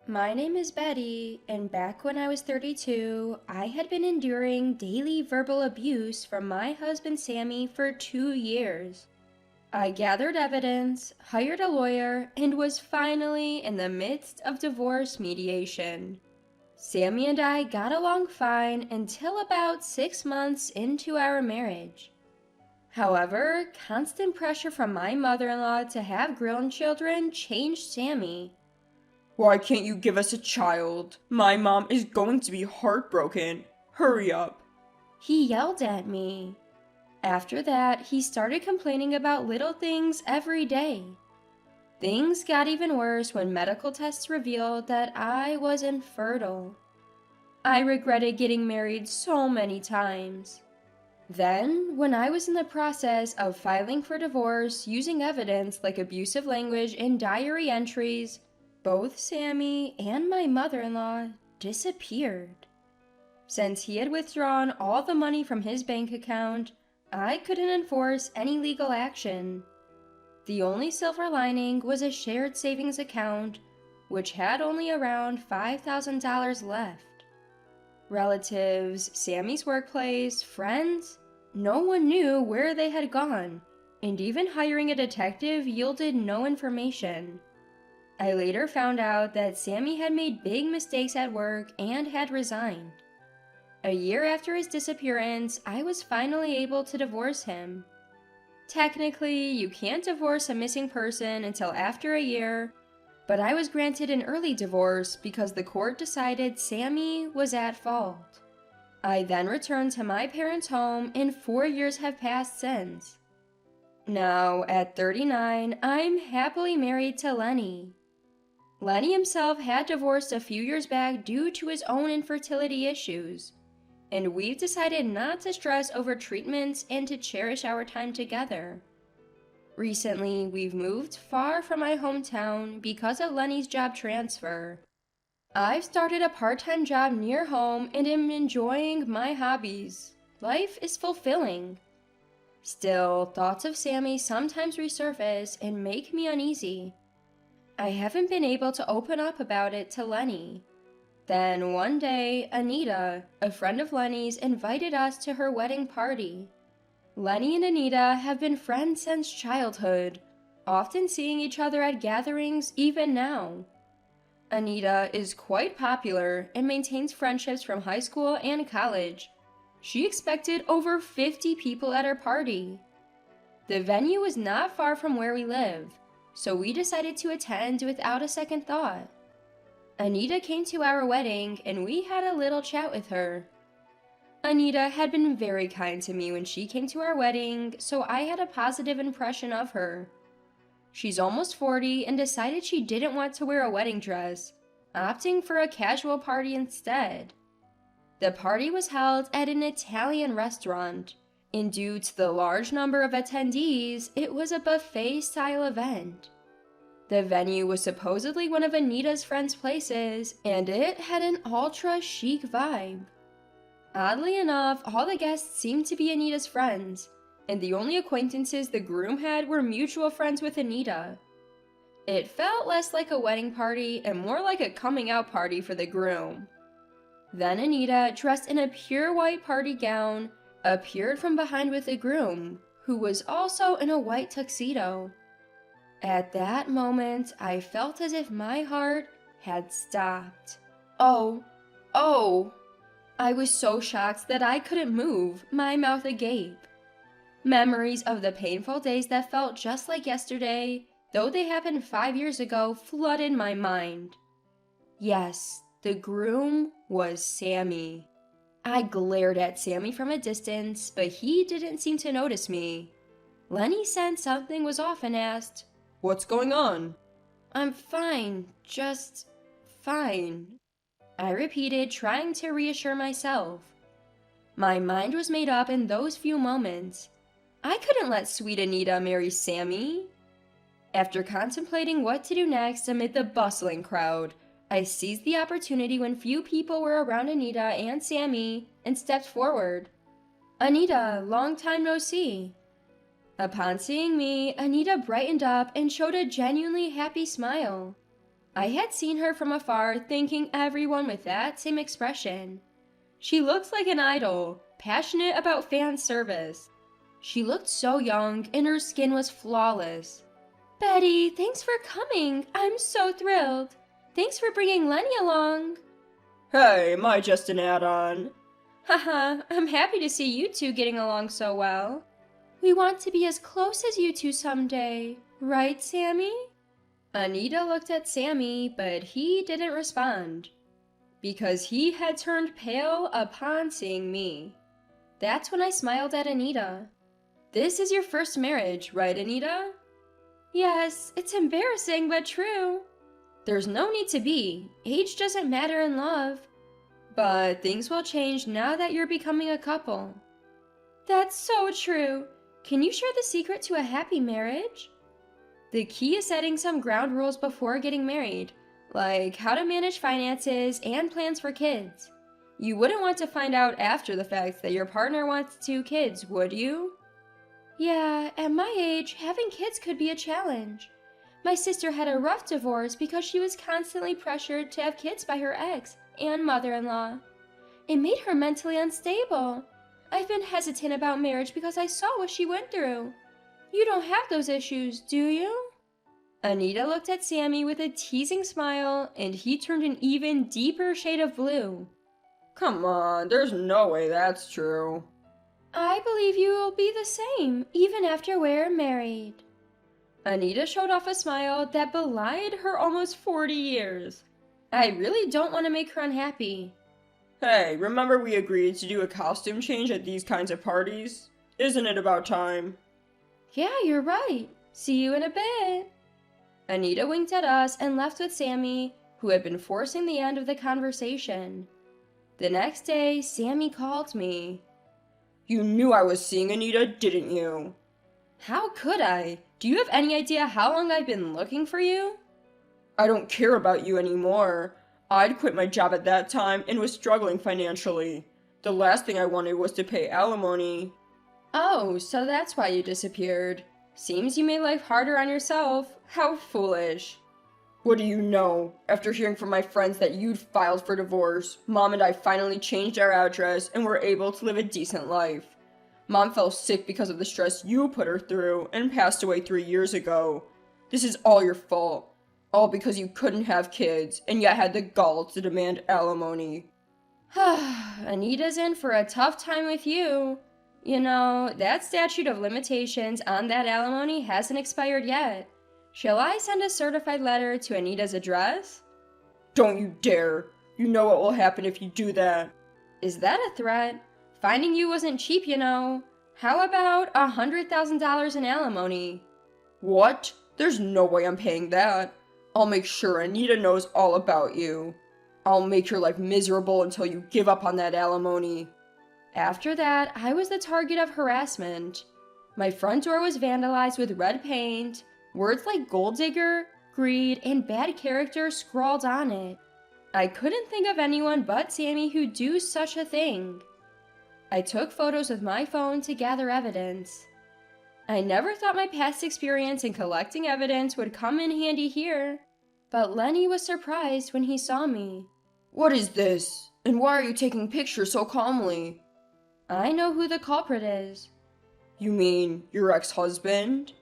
My name is Betty, and back when I was 32, I had been enduring daily verbal abuse from my husband Sammy for 2 years. I gathered evidence, hired a lawyer, and was finally in the midst of divorce mediation. Sammy and I got along fine until about 6 months into our marriage. However, constant pressure from my mother-in-law to have grandchildren changed Sammy. Why can't you give us a child? My mom is going to be heartbroken. Hurry up. He yelled at me. After that, he started complaining about little things every day. Things got even worse when medical tests revealed that I was infertile. I regretted getting married so many times. Then, when I was in the process of filing for divorce using evidence like abusive language and diary entries, both Sammy and my mother-in-law disappeared. Since he had withdrawn all the money from his bank account, I couldn't enforce any legal action. The only silver lining was a shared savings account, which had only around $5,000 left. Relatives, Sammy's workplace, friends, no one knew where they had gone, and even hiring a detective yielded no information. I later found out that Sammy had made big mistakes at work and had resigned. A year after his disappearance, I was finally able to divorce him. Technically, you can't divorce a missing person until after a year, but I was granted an early divorce because the court decided Sammy was at fault. I then returned to my parents' home, and 4 years have passed since. Now, at 39, I'm happily married to Lenny. Lenny himself had divorced a few years back due to his own infertility issues, and we've decided not to stress over treatments and to cherish our time together. Recently, we've moved far from my hometown because of Lenny's job transfer. I've started a part-time job near home and am enjoying my hobbies. Life is fulfilling. Still, thoughts of Sammy sometimes resurface and make me uneasy. I haven't been able to open up about it to Lenny. Then one day, Anita, a friend of Lenny's, invited us to her wedding party. Lenny and Anita have been friends since childhood, often seeing each other at gatherings even now. Anita is quite popular and maintains friendships from high school and college. She expected over 50 people at her party. The venue was not far from where we live, so we decided to attend without a second thought. Anita came to our wedding and we had a little chat with her. Anita had been very kind to me when she came to our wedding, so I had a positive impression of her. She's almost 40 and decided she didn't want to wear a wedding dress, opting for a casual party instead. The party was held at an Italian restaurant, and due to the large number of attendees, it was a buffet-style event. The venue was supposedly one of Anita's friends' places, and it had an ultra-chic vibe. Oddly enough, all the guests seemed to be Anita's friends, and the only acquaintances the groom had were mutual friends with Anita. It felt less like a wedding party and more like a coming-out party for the groom. Then Anita, dressed in a pure white party gown, appeared from behind with the groom, who was also in a white tuxedo. At that moment, I felt as if my heart had stopped. Oh! I was so shocked that I couldn't move, my mouth agape. Memories of the painful days that felt just like yesterday, though they happened 5 years ago, flooded my mind. Yes, the groom was Sammy. I glared at Sammy from a distance, but he didn't seem to notice me. Lenny sensed something was off and asked, What's going on? "I'm fine, just fine," I repeated, trying to reassure myself. My mind was made up in those few moments. I couldn't let sweet Anita marry Sammy. After contemplating what to do next amid the bustling crowd, I seized the opportunity when few people were around Anita and Sammy and stepped forward. "Anita, long time no see." Upon seeing me, Anita brightened up and showed a genuinely happy smile. I had seen her from afar, thanking everyone with that same expression. She looked like an idol, passionate about fan service. She looked so young, and her skin was flawless. Betty, thanks for coming. I'm so thrilled. Thanks for bringing Lenny along. Hey, am I just an add-on? Haha, I'm happy to see you two getting along so well. We want to be as close as you two someday, right, Sammy? Anita looked at Sammy, but he didn't respond, because he had turned pale upon seeing me. That's when I smiled at Anita. This is your first marriage, right, Anita? Yes, it's embarrassing but true. There's no need to be. Age doesn't matter in love. But things will change now that you're becoming a couple. That's so true. Can you share the secret to a happy marriage? The key is setting some ground rules before getting married, like how to manage finances and plans for kids. You wouldn't want to find out after the fact that your partner wants 2 kids, would you? Yeah, at my age, having kids could be a challenge. My sister had a rough divorce because she was constantly pressured to have kids by her ex and mother-in-law. It made her mentally unstable. I've been hesitant about marriage because I saw what she went through. You don't have those issues, do you? Anita looked at Sammy with a teasing smile, and he turned an even deeper shade of blue. Come on, there's no way that's true. I believe you will be the same, even after we're married. Anita showed off a smile that belied her almost 40 years. I really don't want to make her unhappy. Hey, remember we agreed to do a costume change at these kinds of parties? Isn't it about time? Yeah, you're right. See you in a bit. Anita winked at us and left with Sammy, who had been forcing the end of the conversation. The next day, Sammy called me. You knew I was seeing Anita, didn't you? How could I? Do you have any idea how long I've been looking for you? I don't care about you anymore. I'd quit my job at that time and was struggling financially. The last thing I wanted was to pay alimony. Oh, so that's why you disappeared. Seems you made life harder on yourself. How foolish. What do you know? After hearing from my friends that you'd filed for divorce, Mom and I finally changed our address and were able to live a decent life. Mom fell sick because of the stress you put her through and passed away 3 years ago. This is all your fault. All because you couldn't have kids and yet had the gall to demand alimony. Anita's in for a tough time with you. You know, that statute of limitations on that alimony hasn't expired yet. Shall I send a certified letter to Anita's address? Don't you dare! You know what will happen if you do that. Is that a threat? Finding you wasn't cheap, you know. How about $100,000 in alimony? What? There's no way I'm paying that. I'll make sure Anita knows all about you. I'll make your life miserable until you give up on that alimony. After that, I was the target of harassment. My front door was vandalized with red paint. Words like gold digger, greed, and bad character scrawled on it. I couldn't think of anyone but Sammy who'd do such a thing. I took photos with my phone to gather evidence. I never thought my past experience in collecting evidence would come in handy here, but Lenny was surprised when he saw me. What is this? And why are you taking pictures so calmly? I know who the culprit is. You mean your ex-husband?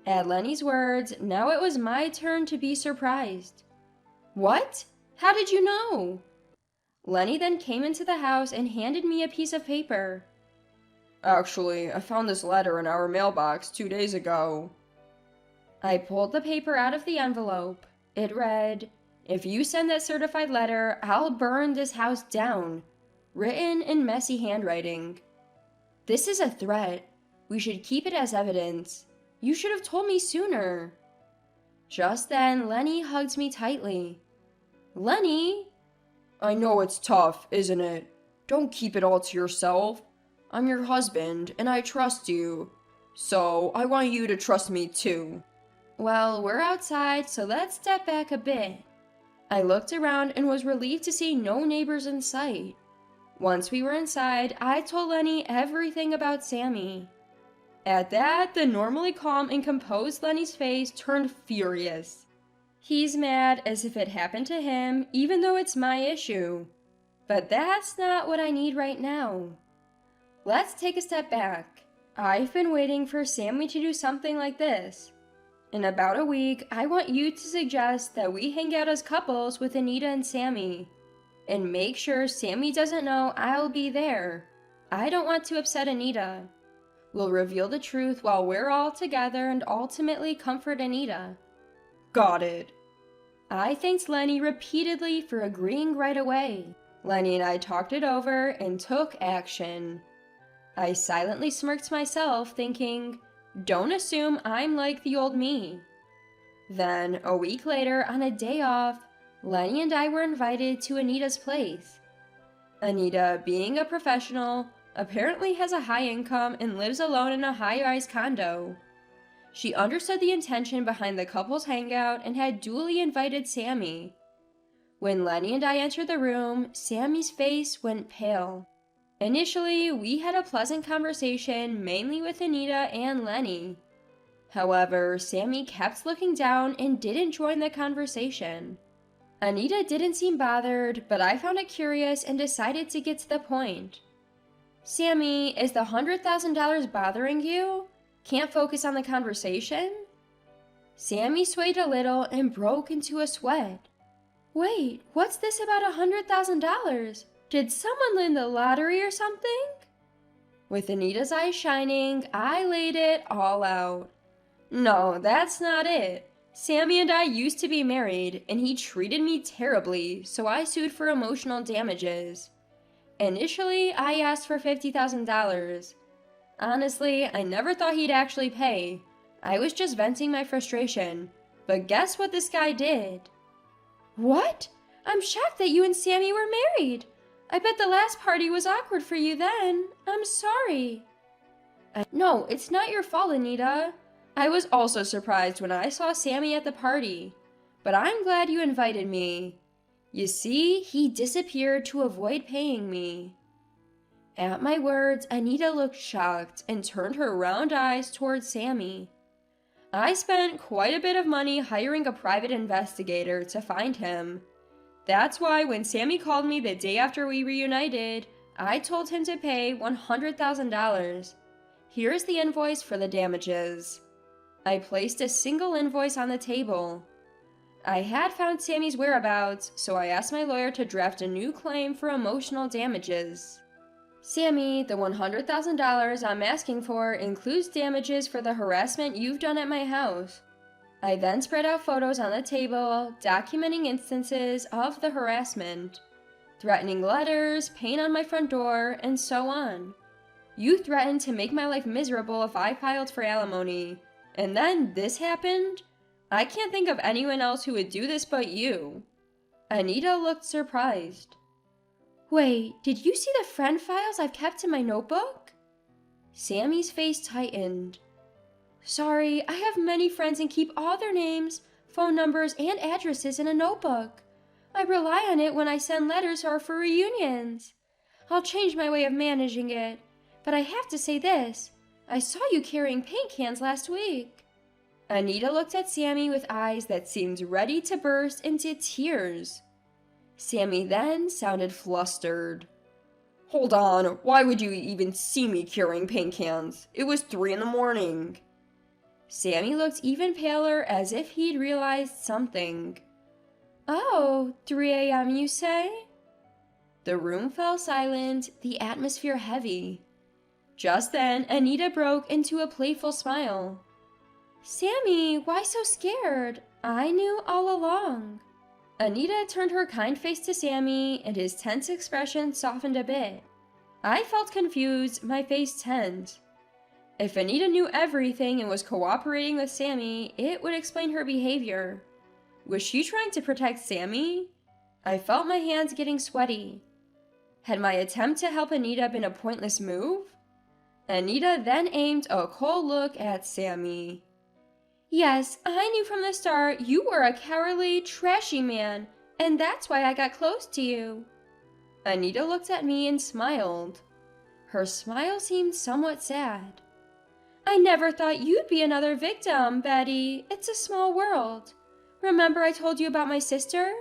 At Lenny's words, now it was my turn to be surprised. What? How did you know? Lenny then came into the house and handed me a piece of paper. Actually, I found this letter in our mailbox 2 days ago. I pulled the paper out of the envelope. It read, "If you send that certified letter, I'll burn this house down." Written in messy handwriting. This is a threat. We should keep it as evidence. You should have told me sooner. Just then, Lenny hugged me tightly. Lenny? I know it's tough, isn't it? Don't keep it all to yourself. I'm your husband, and I trust you. So, I want you to trust me too. Well, we're outside, so let's step back a bit. I looked around and was relieved to see no neighbors in sight. Once we were inside, I told Lenny everything about Sammy. At that, the normally calm and composed Lenny's face turned furious. He's mad as if it happened to him, even though it's my issue. But that's not what I need right now. Let's take a step back. I've been waiting for Sammy to do something like this. In about a week, I want you to suggest that we hang out as couples with Anita and Sammy. And make sure Sammy doesn't know I'll be there. I don't want to upset Anita. We'll reveal the truth while we're all together and ultimately comfort Anita. Got it. I thanked Lenny repeatedly for agreeing right away. Lenny and I talked it over and took action. I silently smirked myself, thinking, don't assume I'm like the old me. Then, a week later, on a day off, Lenny and I were invited to Anita's place. Anita, being a professional, apparently has a high income and lives alone in a high-rise condo. She understood the intention behind the couple's hangout and had duly invited Sammy. When Lenny and I entered the room, Sammy's face went pale. Initially, we had a pleasant conversation mainly with Anita and Lenny. However, Sammy kept looking down and didn't join the conversation. Anita didn't seem bothered, but I found it curious and decided to get to the point. Sammy, is the $100,000 bothering you? Can't focus on the conversation? Sammy swayed a little and broke into a sweat. Wait, what's this about $100,000? Did someone win the lottery or something? With Anita's eyes shining, I laid it all out. No, that's not it. Sammy and I used to be married, and he treated me terribly, so I sued for emotional damages. Initially, I asked for $50,000. Honestly, I never thought he'd actually pay. I was just venting my frustration. But guess what this guy did? What? I'm shocked that you and Sammy were married. I bet the last party was awkward for you then. I'm sorry. No, it's not your fault, Anita. I was also surprised when I saw Sammy at the party. But I'm glad you invited me. You see, he disappeared to avoid paying me. At my words, Anita looked shocked and turned her round eyes towards Sammy. I spent quite a bit of money hiring a private investigator to find him. That's why when Sammy called me the day after we reunited, I told him to pay $100,000. Here's the invoice for the damages. I placed a single invoice on the table. I had found Sammy's whereabouts, so I asked my lawyer to draft a new claim for emotional damages. Sammy, the $100,000 I'm asking for includes damages for the harassment you've done at my house. I then spread out photos on the table, documenting instances of the harassment, threatening letters, paint on my front door, and so on. You threatened to make my life miserable if I filed for alimony. And then this happened? I can't think of anyone else who would do this but you. Anita looked surprised. Wait, did you see the friend files I've kept in my notebook? Sammy's face tightened. Sorry, I have many friends and keep all their names, phone numbers, and addresses in a notebook. I rely on it when I send letters or for reunions. I'll change my way of managing it, but I have to say this. I saw you carrying paint cans last week. Anita looked at Sammy with eyes that seemed ready to burst into tears. Sammy then sounded flustered. Hold on, why would you even see me carrying paint cans? It was 3 a.m. Sammy looked even paler as if he'd realized something. Oh, 3 a.m. you say? The room fell silent, the atmosphere heavy. Just then, Anita broke into a playful smile. Sammy, why so scared? I knew all along. Anita turned her kind face to Sammy, and his tense expression softened a bit. I felt confused, my face tense. If Anita knew everything and was cooperating with Sammy, it would explain her behavior. Was she trying to protect Sammy? I felt my hands getting sweaty. Had my attempt to help Anita been a pointless move? Anita then aimed a cold look at Sammy. Yes, I knew from the start you were a cowardly, trashy man, and that's why I got close to you. Anita looked at me and smiled. Her smile seemed somewhat sad. I never thought you'd be another victim, Betty. It's a small world. Remember I told you about my sister?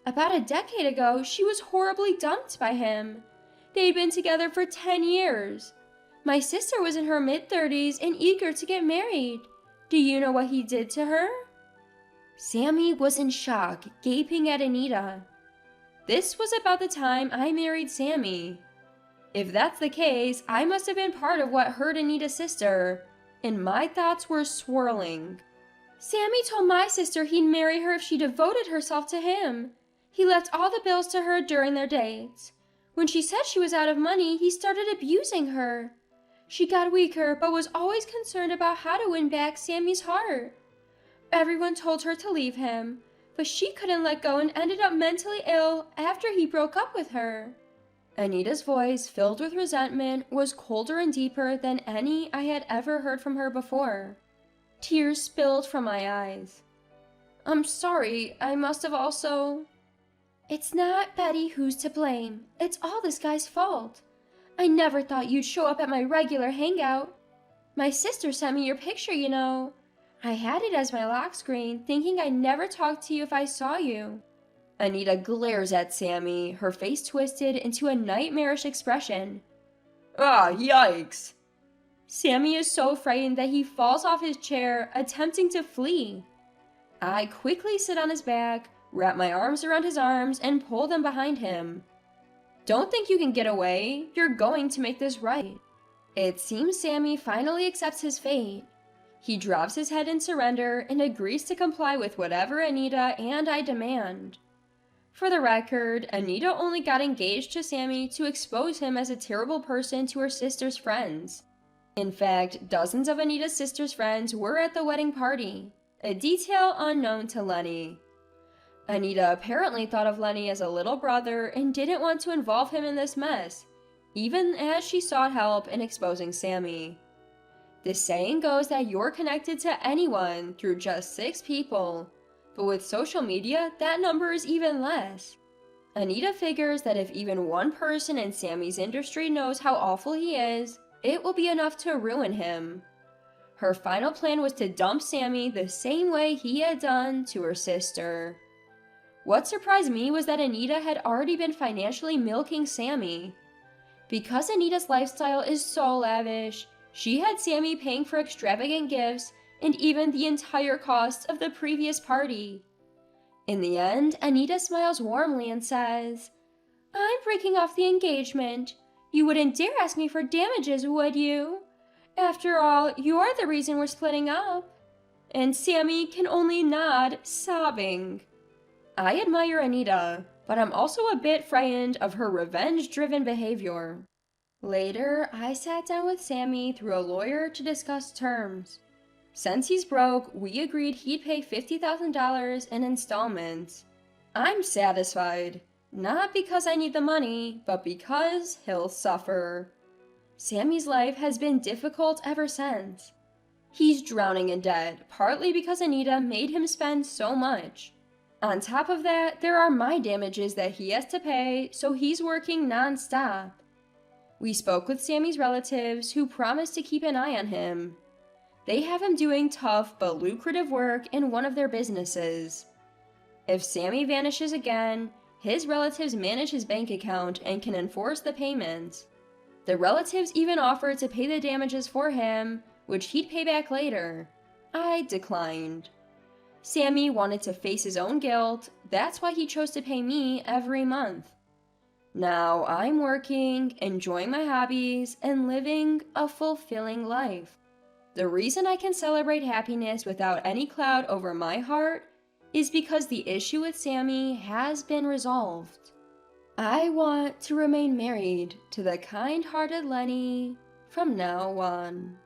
About a decade ago, she was horribly dumped by him. They'd been together for 10 years. My sister was in her mid-30s and eager to get married. Do you know what he did to her? Sammy was in shock, gaping at Anita. This was about the time I married Sammy. If that's the case, I must have been part of what hurt Anita's sister, and my thoughts were swirling. Sammy told my sister he'd marry her if she devoted herself to him. He left all the bills to her during their dates. When she said she was out of money, he started abusing her. She got weaker, but was always concerned about how to win back Sammy's heart. Everyone told her to leave him, but she couldn't let go and ended up mentally ill after he broke up with her. Anita's voice, filled with resentment, was colder and deeper than any I had ever heard from her before. Tears spilled from my eyes. I'm sorry, I must have also... It's not Betty who's to blame. It's all this guy's fault. I never thought you'd show up at my regular hangout. My sister sent me your picture, you know. I had it as my lock screen, thinking I'd never talk to you if I saw you. Anita glares at Sammy, her face twisted into a nightmarish expression. Ah, yikes! Sammy is so frightened that he falls off his chair, attempting to flee. I quickly sit on his back, wrap my arms around his arms, and pull them behind him. Don't think you can get away. You're going to make this right. It seems Sammy finally accepts his fate. He drops his head in surrender and agrees to comply with whatever Anita and I demand. For the record, Anita only got engaged to Sammy to expose him as a terrible person to her sister's friends. In fact, dozens of Anita's sister's friends were at the wedding party, a detail unknown to Lenny. Anita apparently thought of Lenny as a little brother and didn't want to involve him in this mess, even as she sought help in exposing Sammy. The saying goes that you're connected to anyone through just 6 people, but with social media, that number is even less. Anita figures that if even one person in Sammy's industry knows how awful he is, it will be enough to ruin him. Her final plan was to dump Sammy the same way he had done to her sister. What surprised me was that Anita had already been financially milking Sammy. Because Anita's lifestyle is so lavish, she had Sammy paying for extravagant gifts and even the entire cost of the previous party. In the end, Anita smiles warmly and says, I'm breaking off the engagement. You wouldn't dare ask me for damages, would you? After all, you're the reason we're splitting up. And Sammy can only nod, sobbing. I admire Anita, but I'm also a bit frightened of her revenge-driven behavior. Later, I sat down with Sammy through a lawyer to discuss terms. Since he's broke, we agreed he'd pay $50,000 in installments. I'm satisfied, not because I need the money, but because he'll suffer. Sammy's life has been difficult ever since. He's drowning in debt, partly because Anita made him spend so much. On top of that, there are my damages that he has to pay, so he's working non-stop. We spoke with Sammy's relatives, who promised to keep an eye on him. They have him doing tough but lucrative work in one of their businesses. If Sammy vanishes again, his relatives manage his bank account and can enforce the payments. The relatives even offered to pay the damages for him, which he'd pay back later. I declined. Sammy wanted to face his own guilt, that's why he chose to pay me every month. Now I'm working, enjoying my hobbies, and living a fulfilling life. The reason I can celebrate happiness without any cloud over my heart is because the issue with Sammy has been resolved. I want to remain married to the kind-hearted Lenny from now on.